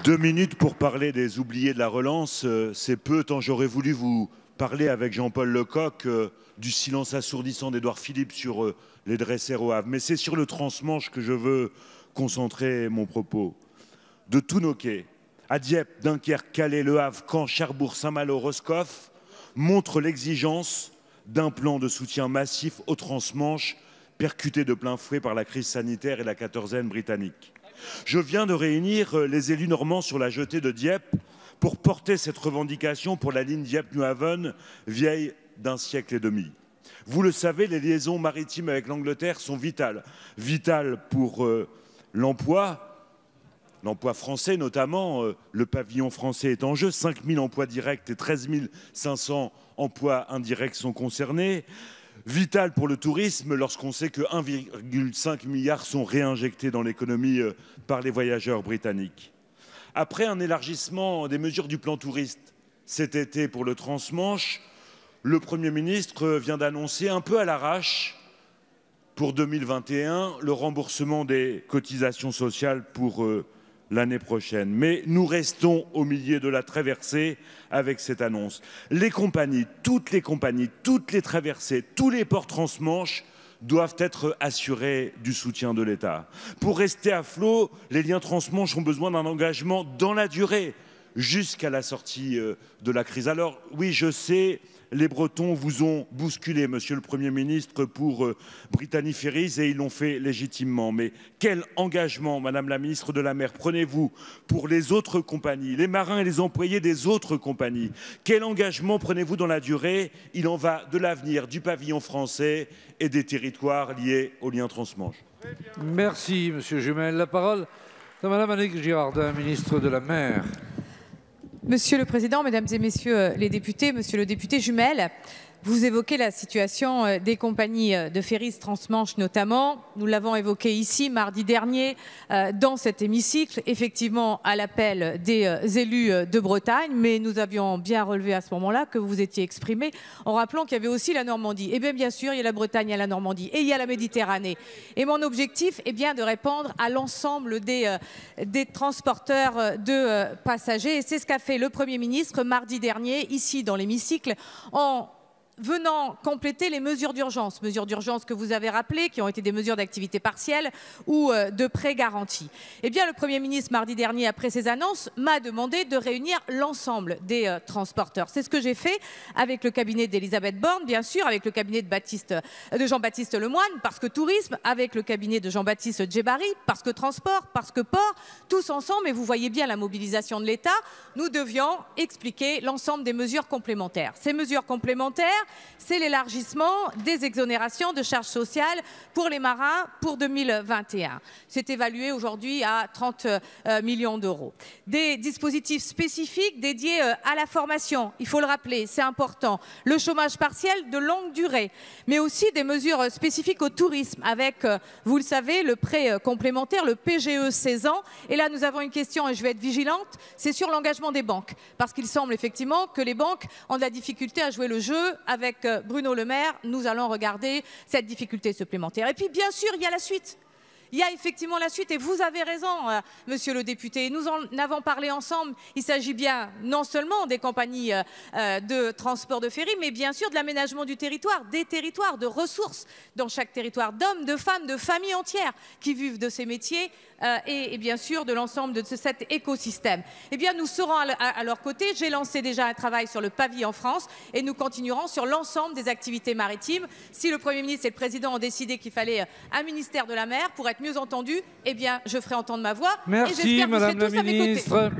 2 minutes pour parler des oubliés de la relance, c'est peu, tant j'aurais voulu vous parler avec Jean-Paul Lecoq du silence assourdissant d'Édouard Philippe sur les dresseurs au Havre. Mais c'est sur le transmanche que je veux concentrer mon propos. De tous nos quais, à Dieppe, Dunkerque, Calais, Le Havre, Caen, Cherbourg, Saint-Malo, Roscoff, montre l'exigence d'un plan de soutien massif au transmanche, percuté de plein fouet par la crise sanitaire et la quatorzaine britannique. Je viens de réunir les élus normands sur la jetée de Dieppe pour porter cette revendication pour la ligne Dieppe-New Haven, vieille d'un siècle et demi. Vous le savez, les liaisons maritimes avec l'Angleterre sont vitales. Vitales pour l'emploi français notamment. Le pavillon français est en jeu. 5 000 emplois directs et 13 500 emplois indirects sont concernés. Vital pour le tourisme lorsqu'on sait que 1,5 milliard sont réinjectés dans l'économie par les voyageurs britanniques. Après un élargissement des mesures du plan touriste cet été pour le transmanche, le Premier ministre vient d'annoncer un peu à l'arrache pour 2021 le remboursement des cotisations sociales pour l'année prochaine. Mais nous restons au milieu de la traversée avec cette annonce. Les compagnies, toutes les traversées, tous les ports transmanche doivent être assurés du soutien de l'État. Pour rester à flot, les liens transmanche ont besoin d'un engagement dans la durée, jusqu'à la sortie de la crise. Alors oui, je sais, les Bretons vous ont bousculé, Monsieur le Premier ministre, pour Brittany Ferries, et ils l'ont fait légitimement. Mais quel engagement, Madame la Ministre de la Mer, prenez-vous pour les autres compagnies, les marins et les employés des autres compagnies? Quel engagement prenez-vous dans la durée? Il en va de l'avenir du pavillon français et des territoires liés aux liens transmanche. Merci, Monsieur Jumel. La parole est à Madame Annick Girardin, ministre de la Mer. Monsieur le Président, Mesdames et Messieurs les députés, Monsieur le député Jumel, vous évoquez la situation des compagnies de ferries transmanche notamment. Nous l'avons évoqué ici mardi dernier dans cet hémicycle, effectivement à l'appel des élus de Bretagne, mais nous avions bien relevé à ce moment-là que vous étiez exprimé en rappelant qu'il y avait aussi la Normandie. Et bien sûr, il y a la Bretagne, il y a la Normandie et il y a la Méditerranée. Et mon objectif est bien de répondre à l'ensemble des transporteurs de passagers. Et c'est ce qu'a fait le Premier ministre mardi dernier ici dans l'hémicycle en venant compléter les mesures d'urgence que vous avez rappelées, qui ont été des mesures d'activité partielle ou de prêt garanti. Eh bien, le Premier ministre, mardi dernier, après ces annonces, m'a demandé de réunir l'ensemble des transporteurs. C'est ce que j'ai fait avec le cabinet d'Elisabeth Borne, bien sûr, avec le cabinet de Jean-Baptiste Lemoyne, parce que tourisme, avec le cabinet de Jean-Baptiste Djebari, parce que transport, parce que port, tous ensemble, et vous voyez bien la mobilisation de l'État, nous devions expliquer l'ensemble des mesures complémentaires. Ces mesures complémentaires, c'est l'élargissement des exonérations de charges sociales pour les marins pour 2021. C'est évalué aujourd'hui à 30 millions d'euros. Des dispositifs spécifiques dédiés à la formation, il faut le rappeler, c'est important. Le chômage partiel de longue durée, mais aussi des mesures spécifiques au tourisme avec, vous le savez, le prêt complémentaire, le PGE 16 ans. Et là, nous avons une question et je vais être vigilante, c'est sur l'engagement des banques. Parce qu'il semble effectivement que les banques ont de la difficulté à jouer le jeu. Avec Bruno Le Maire, nous allons regarder cette difficulté supplémentaire. Et puis, bien sûr, il y a la suite. Il y a effectivement la suite et vous avez raison, monsieur le député. Nous en avons parlé ensemble. Il s'agit bien non seulement des compagnies de transport de ferry, mais bien sûr de l'aménagement du territoire, des territoires, de ressources dans chaque territoire, d'hommes, de femmes, de familles entières qui vivent de ces métiers et bien sûr de l'ensemble de cet écosystème. Eh bien, nous serons à leur côté. J'ai lancé déjà un travail sur le pavillon France et nous continuerons sur l'ensemble des activités maritimes. Si le Premier ministre et le Président ont décidé qu'il fallait un ministère de la mer pour être mieux entendu, eh bien, je ferai entendre ma voix. Merci, et j'espère que vous serez Madame la tous à mes côtés. Ministre.